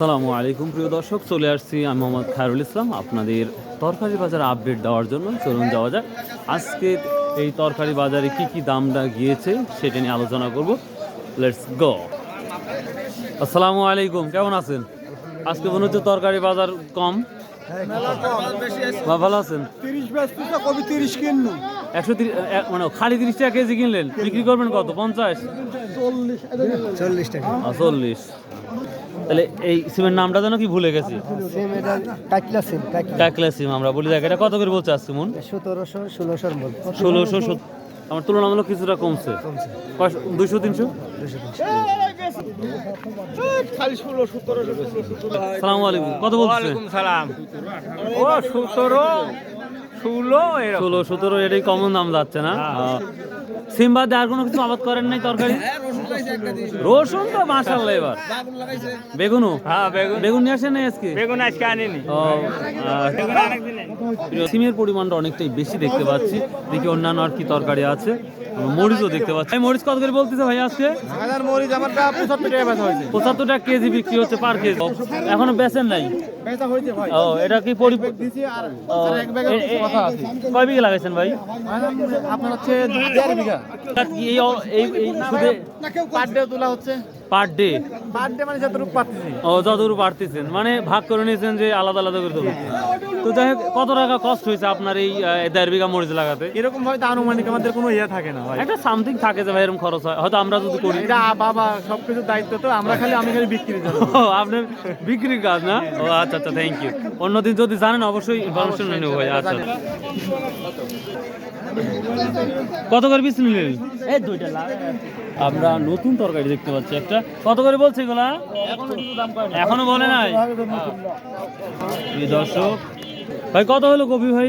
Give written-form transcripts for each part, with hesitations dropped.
আসসালামু আলাইকুম প্রিয় দর্শক, চলে আসছি আমি মোহাম্মদ খায়রুল ইসলাম আপনাদের তরকারি বাজার আপডেট দেওয়ার জন্য। চলুন যাওয়া যাক আজকে এই তরকারি বাজারে কি কি দামটা গিয়েছে সেটা নিয়ে আলোচনা করব। Let's go. আসসালামু আলাইকুম, কেমন আছেন? আজকে মনে হচ্ছে তরকারি বাজার কম। ভালো আছেন? 130 মানে খালি 30 টাকা কেজি কিনলেন, বিক্রি করবেন কত? 50? 40 টাকা। 40। তাহলে এই সিমের নামটা যেন কি ভুলে গেছি। কাকলা সিম আমরা বলি। দেখ এটা কত করে বলছে আজকে মন? 1600। আমার তুলনামূলক কিছুটা কমছে। 200-300। সালামু আলাইকুম, কত বলছে? সালাম। ও 16-17 এটাই কমন দাম যাচ্ছে না? সিম বাদে আর কোনো কিছু আবাদ করেন নাই তরকারি? রসুন তো মাশাআল্লাহ। এবার বেগুনও? হ্যাঁ, বেগুন নিয়ে আসেন নাই আজকে? বেগুন আজকে আনিনি। সিমের পরিমাণটা অনেকটাই বেশি দেখতে পাচ্ছি। দেখি অন্যান্য আর কি তরকারি আছে। মরিচও দেখতে পাচ্ছি। মরিচ কত করে বলতেছে ভাই আজকে? মরিচ আমারটা 75 টাকা বেচা হয়েছে। 75 টাকা কেজি বিক্রি হচ্ছে পার কেজি। এখনো বেচেন নাই? বেচা হয়েছে ভাই। ও এটা কি দিছি আর এক ব্যাগের কথা আছে। কয় বিঘা লাগাইছেন ভাই? আপনার হচ্ছে 1.5 বিঘা। এই শুধু পার ডে তোলা হচ্ছে। Per day? পার ডে মানে যতটুকু পাচ্ছি। ও যতটুকু পারতেছেন, মানে ভাগ করে নিয়েছেন যে আলাদা আলাদা করে দেবেন। তো যাই হোক, কত টাকা কষ্ট হয়েছে আপনার এই 1.5 বিঘা মরিচ লাগাতে? এরকম হয়তো আনুমানিক আমাদের কোনো ইয়ে থাকে না ভাই। একটা সামথিং থাকে যে ভাই এরকম খরচ হয়, হয়তো আমরা যদি করি। এটা বাবা সবকিছু দায়িত্ব তো, আমি খালি বিক্রি করব। ও আপনার বিক্রির কাজ না? ও আচ্ছা আচ্ছা, থ্যাংক ইউ। অন্যদিন যদি জানেন অবশ্যই ইনফরমেশন নেব ভাই। আচ্ছা, কত করে পিস নিলেন? এই দুইটা লাভ। আমরা নতুন তরকারি দেখতে পাচ্ছি একটা। কত করে বলছে এগুলা? এখনো বলে নাই। এই দর্শক ভাই, কত হলো কপি ভাই?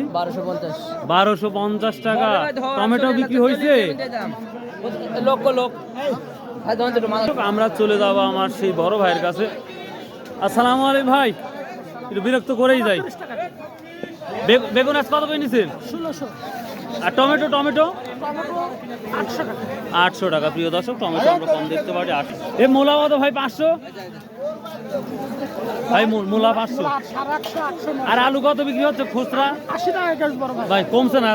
1250 টাকা। টমেটো বিক্রি হয়েছে? আমরা চলে যাবো আমার সেই বড় ভাইয়ের কাছে। আসসালামু আলাইকুম ভাই, একটু বিরক্ত করেই যাই। বেগুন আজ কত করে নিছেন? 1600। আর টমেটো? 800 টাকা। 800 টাকা। প্রিয় দর্শক, টমেটো আমরা কম দেখতে পারি। 800। এ মূলা কত ভাই? 500 ভাই। মূলা 500। 700, 800। আর আলু কত বিক্রি হচ্ছে খুচরা? 80 টাকা কেজি বড় ভাই। ভাই কমছে না?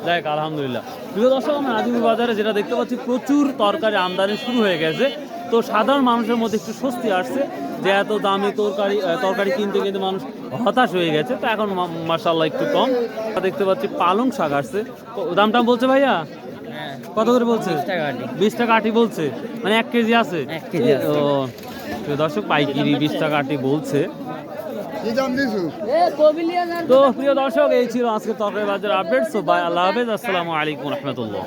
দেখ আলহামদুলিল্লাহ। প্রিয় দর্শক, আমরা আজিমপুর বাজারে যেটা দেখতে পাচ্ছি, প্রচুর তরকারি আমদানি শুরু হয়ে গেছে। তো সাধারণ মানুষের মধ্যে একটু স্বস্তি আসছে যে এত দামি তরকারি কিনতে কিনতে মানুষ হতাশ হয়ে গেছে। তো এখন মাশাআল্লাহ একটু কম দেখতে পাচ্ছি। পালং শাক আসছে। দামটা বলছে ভাইয়া কত করে বলছে? 20 টাকা আটি বলছে, মানে 1 কেজি আছে। ও দর্শক, পাইকারি 20 টাকা আটি বলছে। তো প্রিয় দর্শক, এই ছিল আজকে তরকারি বাজার আপডেট। সো বাই, আল্লাহ হাফেজ, আসসালামু আলাইকুম রহমতুল্লাহ।